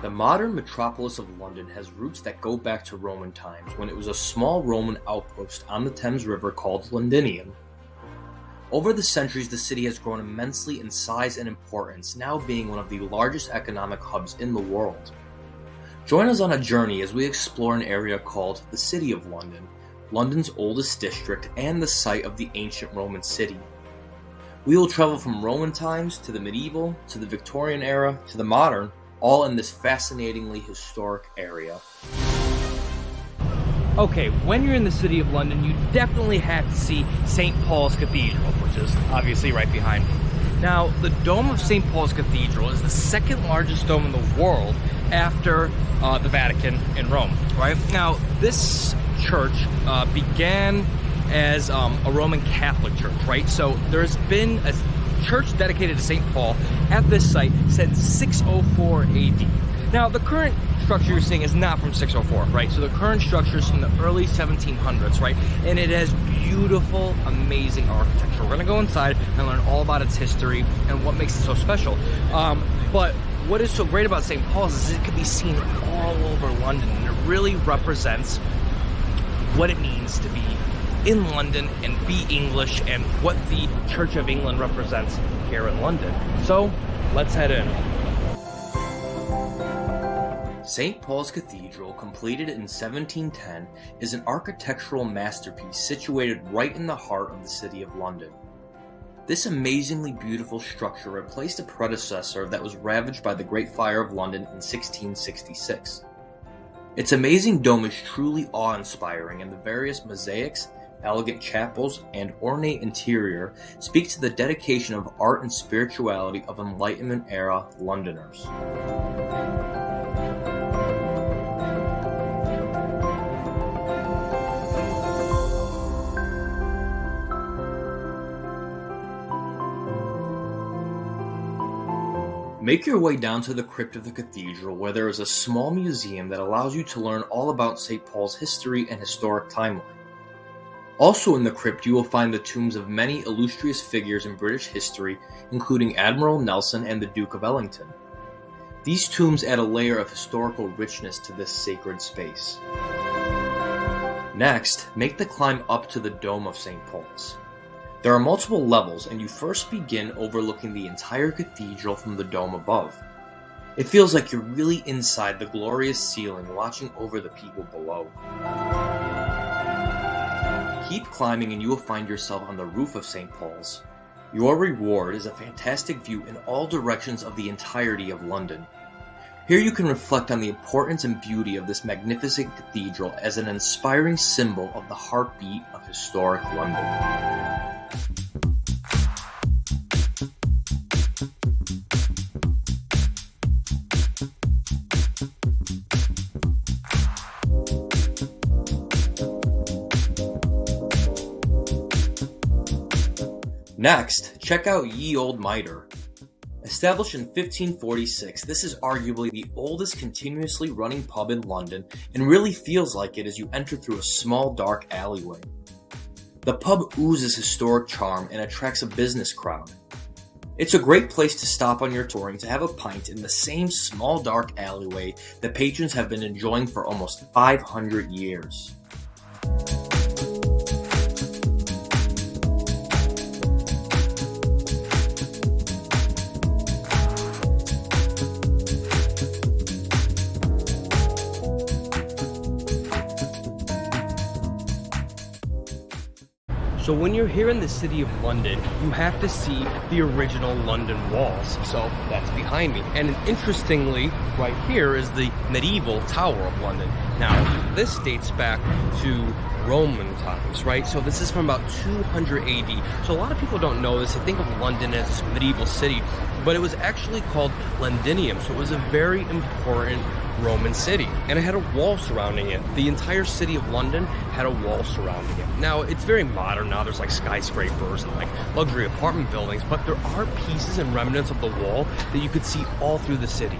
The modern metropolis of London has roots that go back to Roman times, when it was a small Roman outpost on the Thames River called Londinium. Over the centuries, the city has grown immensely in size and importance, now being one of the largest economic hubs in the world. Join us on a journey as we explore an area called the City of London, London's oldest district and the site of the ancient Roman city. We will travel from Roman times to the medieval, to the Victorian era, to the modern, all in this fascinatingly historic area. Okay, when you're in the City of London, you definitely have to see St. Paul's Cathedral, which is obviously right behind me. Now, the Dome of St. Paul's Cathedral is the second largest dome in the world after the Vatican in Rome, right? Now, this church began as a Roman Catholic church, right? So there's been a church dedicated to St. Paul at this site since 604 AD. Now, the current structure you're seeing is not from 604, right? So the current structure is from the early 1700s, right? And it has beautiful, amazing architecture. We're gonna go inside and learn all about its history and what makes it so special. But what is so great about St. Paul's is it can be seen all over London, and it really represents what it means to be in London and be English and what the Church of England represents here in London. So let's head in. St. Paul's Cathedral, completed in 1710, is an architectural masterpiece situated right in the heart of the City of London. This amazingly beautiful structure replaced a predecessor that was ravaged by the Great Fire of London in 1666. Its amazing dome is truly awe-inspiring, and the various mosaics, elegant chapels, and ornate interior speak to the dedication of art and spirituality of Enlightenment-era Londoners. Make your way down to the crypt of the cathedral, where there is a small museum that allows you to learn all about St. Paul's history and historic timeline. Also in the crypt, you will find the tombs of many illustrious figures in British history, including Admiral Nelson and the Duke of Ellington. These tombs add a layer of historical richness to this sacred space. Next, make the climb up to the Dome of St. Paul's. There are multiple levels, and you first begin overlooking the entire cathedral from the dome above. It feels like you're really inside the glorious ceiling, watching over the people below. Keep climbing and you will find yourself on the roof of St. Paul's. Your reward is a fantastic view in all directions of the entirety of London. Here you can reflect on the importance and beauty of this magnificent cathedral as an inspiring symbol of the heartbeat of historic London. Next, check out Ye Olde Mitre. Established in 1546, this is arguably the oldest continuously running pub in London and really feels like it as you enter through a small dark alleyway. The pub oozes historic charm and attracts a business crowd. It's a great place to stop on your touring to have a pint in the same small dark alleyway that patrons have been enjoying for almost 500 years. So when you're here in the City of London, you have to see the original London walls. So that's behind me. And interestingly, right here is the medieval Tower of London. Now, this dates back to Roman times, right? So this is from about 200 AD. So a lot of people don't know this. They think of London as this medieval city, but it was actually called Londinium. So it was a very important Roman city, and it had a wall surrounding it. The entire city of London had a wall surrounding it. Now, it's very modern now. There's like skyscrapers and like luxury apartment buildings, but there are pieces and remnants of the wall that you could see all through the city.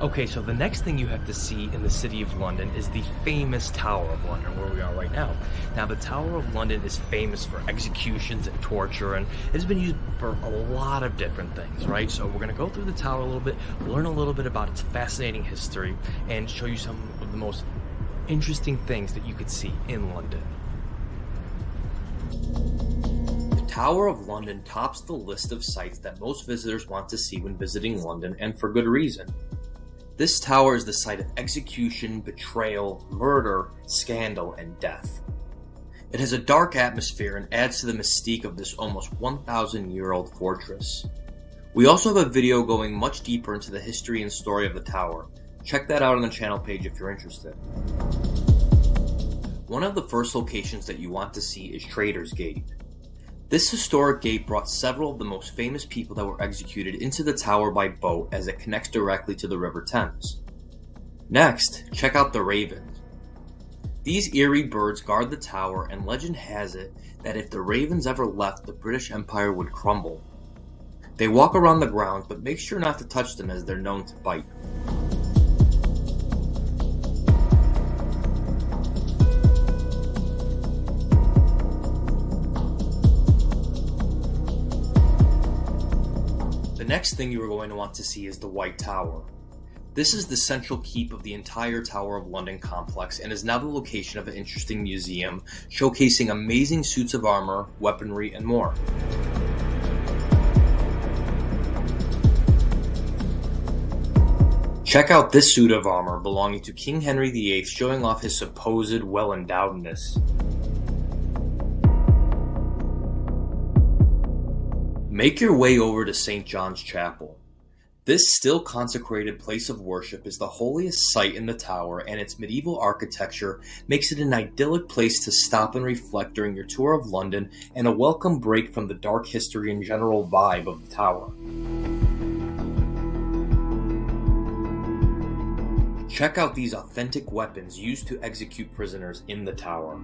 Okay, so the next thing you have to see in the City of London is the famous Tower of London, where we are right now. Now, the Tower of London is famous for executions and torture, and it's been used for a lot of different things, right? So we're gonna go through the tower a little bit, learn a little bit about its fascinating history, and show you some of the most interesting things that you could see in London. The Tower of London tops the list of sites that most visitors want to see when visiting London, and for good reason. This tower is the site of execution, betrayal, murder, scandal, and death. It has a dark atmosphere and adds to the mystique of this almost 1,000-year-old fortress. We also have a video going much deeper into the history and story of the tower. Check that out on the channel page if you're interested. One of the first locations that you want to see is Traitor's Gate. This historic gate brought several of the most famous people that were executed into the tower by boat, as it connects directly to the River Thames. Next, check out the ravens. These eerie birds guard the tower, and legend has it that if the ravens ever left, the British Empire would crumble. They walk around the grounds, but make sure not to touch them as they're known to bite. The next thing you are going to want to see is the White Tower. This is the central keep of the entire Tower of London complex and is now the location of an interesting museum showcasing amazing suits of armor, weaponry, and more. Check out this suit of armor belonging to King Henry VIII, showing off his supposed well-endowedness. Make your way over to St. John's Chapel. This still consecrated place of worship is the holiest site in the tower, and its medieval architecture makes it an idyllic place to stop and reflect during your tour of London, and a welcome break from the dark history and general vibe of the tower. Check out these authentic weapons used to execute prisoners in the tower.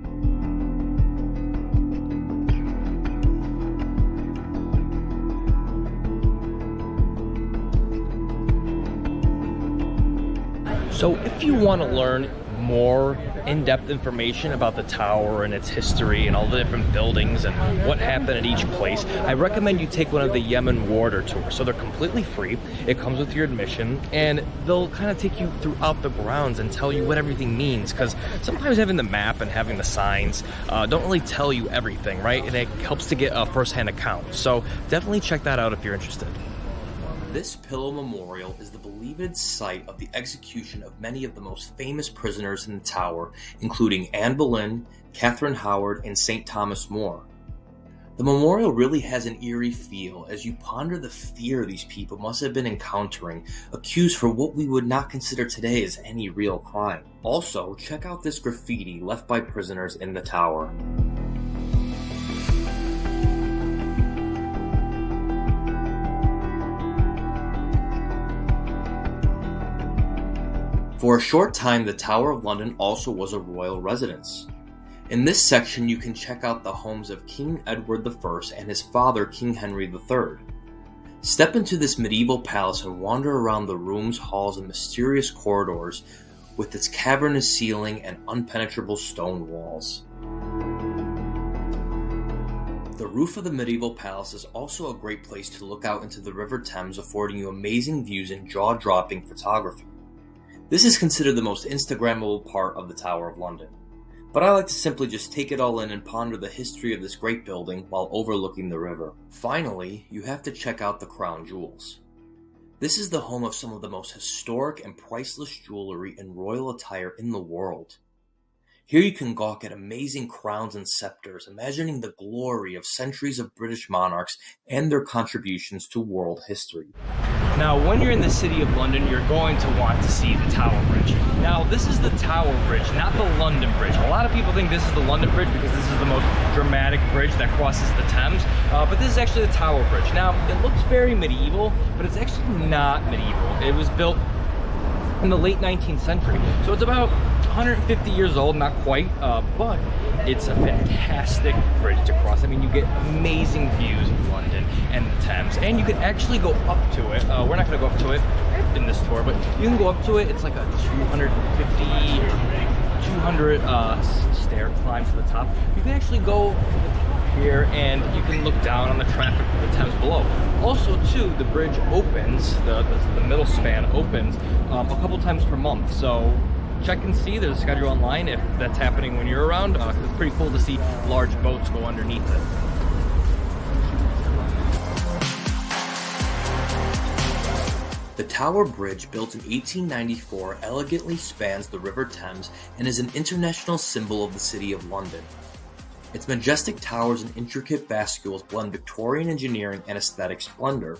So if you want to learn more in-depth information about the tower and its history and all the different buildings and what happened at each place, I recommend you take one of the Yemen Warder tours. So they're completely free, it comes with your admission, and they'll kind of take you throughout the grounds and tell you what everything means, because sometimes having the map and having the signs don't really tell you everything, right? And it helps to get a first-hand account. So definitely check that out if you're interested. This pillow memorial is the believed site of the execution of many of the most famous prisoners in the tower, including Anne Boleyn, Catherine Howard, and St. Thomas More. The memorial really has an eerie feel as you ponder the fear these people must have been encountering, accused for what we would not consider today as any real crime. Also, check out this graffiti left by prisoners in the tower. For a short time, the Tower of London also was a royal residence. In this section, you can check out the homes of King Edward I and his father, King Henry III. Step into this medieval palace and wander around the rooms, halls, and mysterious corridors with its cavernous ceiling and impenetrable stone walls. The roof of the medieval palace is also a great place to look out into the River Thames, affording you amazing views and jaw-dropping photography. This is considered the most Instagrammable part of the Tower of London, but I like to simply just take it all in and ponder the history of this great building while overlooking the river. Finally, you have to check out the Crown Jewels. This is the home of some of the most historic and priceless jewelry and royal attire in the world. Here you can gawk at amazing crowns and scepters, imagining the glory of centuries of British monarchs and their contributions to world history. Now, when you're in the City of London, you're going to want to see the Tower Bridge. Now, this is the Tower Bridge, not the London Bridge. A lot of people think this is the London Bridge because this is the most dramatic bridge that crosses the Thames, but this is actually the Tower Bridge. Now, it looks very medieval, but it's actually not medieval. It was built in the late 19th century, so it's about 150 years old, not quite, but it's a fantastic bridge to cross. I mean, you get amazing views of London and the Thames, and you can actually go up to it. We're not going to go up to it, in this tour, but you can go up to it. It's like a 200 stair climb to the top. You can actually go to the top here and you can look down on the traffic of the Thames below. Also too, the bridge opens, the middle span opens a couple times per month. So check and see, there's a schedule online if that's happening when you're around. It's pretty cool to see large boats go underneath it. The Tower Bridge, built in 1894, elegantly spans the River Thames and is an international symbol of the City of London. Its majestic towers and intricate bascules blend Victorian engineering and aesthetic splendor.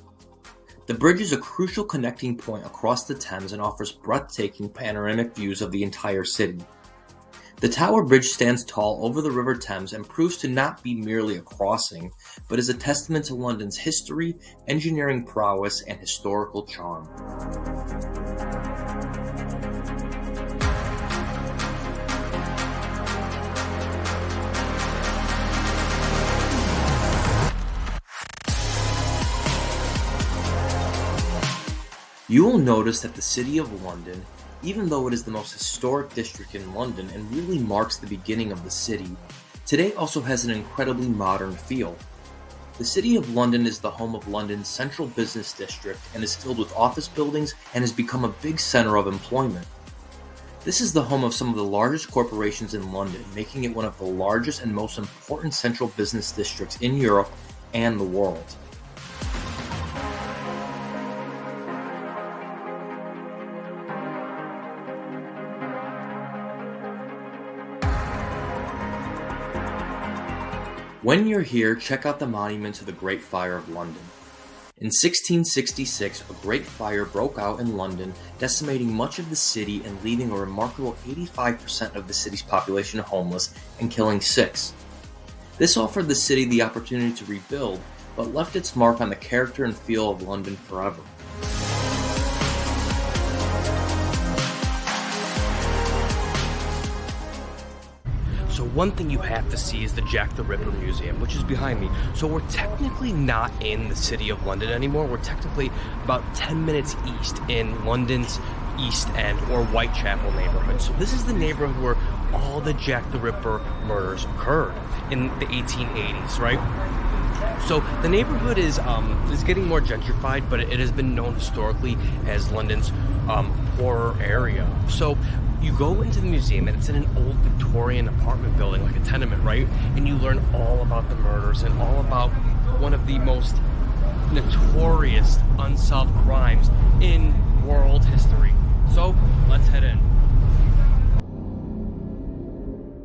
The bridge is a crucial connecting point across the Thames and offers breathtaking panoramic views of the entire city. The Tower Bridge stands tall over the River Thames and proves to not be merely a crossing, but is a testament to London's history, engineering prowess, and historical charm. You will notice that the City of London, even though it is the most historic district in London and really marks the beginning of the city, today also has an incredibly modern feel. The City of London is the home of London's central business district and is filled with office buildings and has become a big center of employment. This is the home of some of the largest corporations in London, making it one of the largest and most important central business districts in Europe and the world. When you're here, check out the monument to the Great Fire of London. In 1666, a great fire broke out in London, decimating much of the city and leaving a remarkable 85% of the city's population homeless and killing 6. This offered the city the opportunity to rebuild, but left its mark on the character and feel of London forever. So one thing you have to see is the Jack the Ripper Museum, which is behind me. So we're technically not in the City of London anymore. We're technically about 10 minutes east in London's East End or Whitechapel neighborhood. So this is the neighborhood where all the Jack the Ripper murders occurred in the 1880s, right? So the neighborhood is getting more gentrified, but it has been known historically as London's poorer area. So you go into the museum and it's in an old Victorian apartment building, like a tenement, right? And you learn all about the murders and all about one of the most notorious unsolved crimes in world history. So let's head in.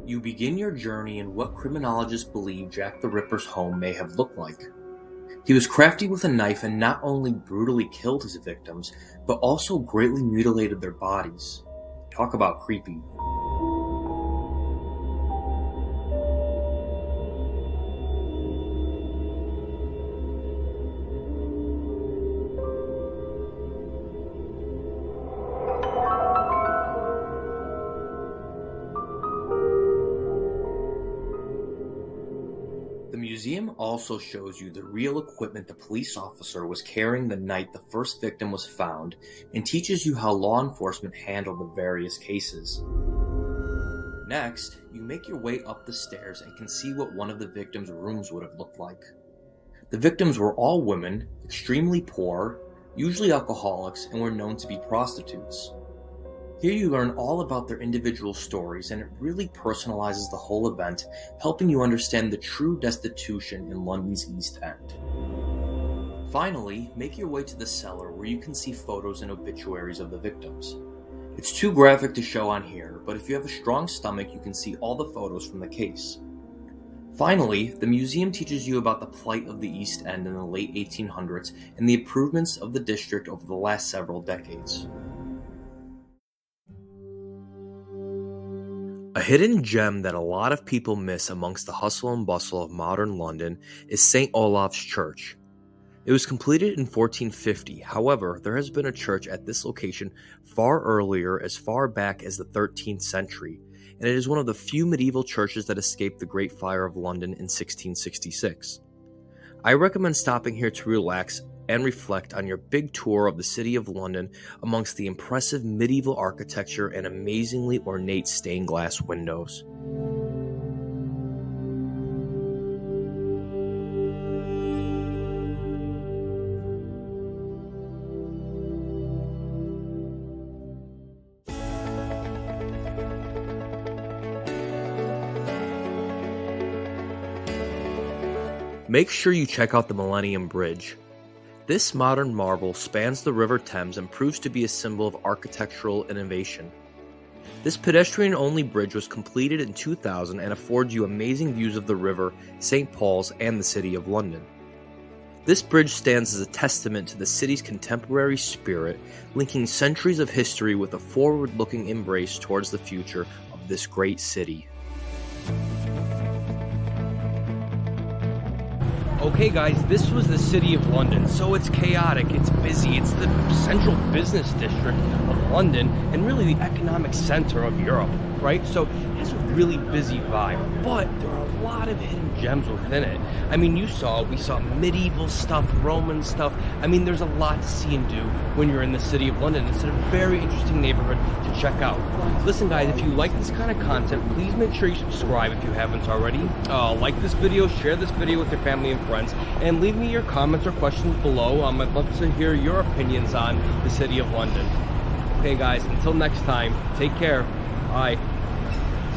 You begin your journey in what criminologists believe Jack the Ripper's home may have looked like. He was crafty with a knife and not only brutally killed his victims, but also greatly mutilated their bodies. Talk about creepy. The museum also shows you the real equipment the police officer was carrying the night the first victim was found and teaches you how law enforcement handled the various cases. Next, you make your way up the stairs and can see what one of the victims' rooms would have looked like. The victims were all women, extremely poor, usually alcoholics, and were known to be prostitutes. Here you learn all about their individual stories, and it really personalizes the whole event, helping you understand the true destitution in London's East End. Finally, make your way to the cellar where you can see photos and obituaries of the victims. It's too graphic to show on here, but if you have a strong stomach, you can see all the photos from the case. Finally, the museum teaches you about the plight of the East End in the late 1800s and the improvements of the district over the last several decades. A hidden gem that a lot of people miss amongst the hustle and bustle of modern London is St. Olaf's Church. It was completed in 1450, however, there has been a church at this location far earlier, as far back as the 13th century, and it is one of the few medieval churches that escaped the Great Fire of London in 1666. I recommend stopping here to relax and reflect on your big tour of the City of London amongst the impressive medieval architecture and amazingly ornate stained glass windows. Make sure you check out the Millennium Bridge. This modern marvel spans the River Thames and proves to be a symbol of architectural innovation. This pedestrian-only bridge was completed in 2000 and affords you amazing views of the river, St. Paul's, and the City of London. This bridge stands as a testament to the city's contemporary spirit, linking centuries of history with a forward-looking embrace towards the future of this great city. Okay guys, this was the City of London. So it's chaotic, it's busy, it's the central business district of London and really the economic center of Europe, right? So it has a really busy vibe, but there are a lot of hidden gems within it. I mean, we saw medieval stuff, Roman stuff. I mean, there's a lot to see and do when you're in the City of London. It's a very interesting neighborhood to check out. Listen guys, if you like this kind of content, please make sure you subscribe if you haven't already. Like this video, share this video with your family and friends, and leave me your comments or questions below. I'd love to hear your opinions on the City of London. Okay guys, until next time, take care. Bye.